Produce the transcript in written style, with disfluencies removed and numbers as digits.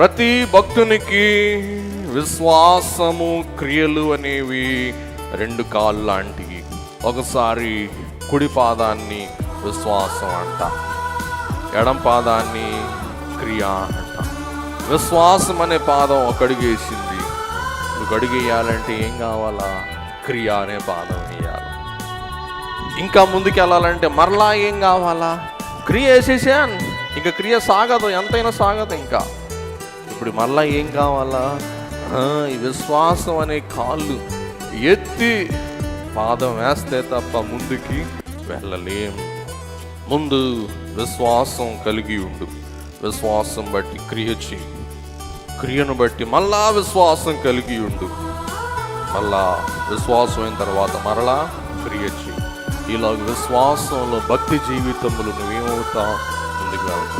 ప్రతి భక్తునికి విశ్వాసము క్రియలు అనేవి రెండు కాళ్ళు లాంటివి. ఒకసారి కుడి పాదాన్ని విశ్వాసం అంట, ఎడం పాదాన్ని క్రియ అంట. విశ్వాసం అనే పాదం ఒక అడుగు వేసింది. ఒక అడుగు వేయాలంటే ఏం కావాలా? క్రియ అనే పాదం వేయాలి. ఇంకా ముందుకు వెళ్ళాలంటే మరలా ఏం కావాలా? క్రియ వేసేసాను, ఇంకా క్రియ సాగదు, ఎంతైనా సాగదు. ఇంకా ఇప్పుడు మళ్ళా ఏం కావాలా? ఈ విశ్వాసం అనే కాళ్ళు ఎత్తి పాదం వేస్తే తప్ప ముందుకి వెళ్ళలేం. ముందు విశ్వాసం కలిగి ఉండు, విశ్వాసం బట్టి క్రియ చేయి, క్రియను బట్టి మళ్ళా విశ్వాసం కలిగి ఉండు, మళ్ళా విశ్వాసం అయిన తర్వాత మరలా క్రియ చేయి. ఇలాగ విశ్వాసంలో భక్తి జీవితంలో నువ్వేమవుతావు? ముందుకు వెళ్తావు.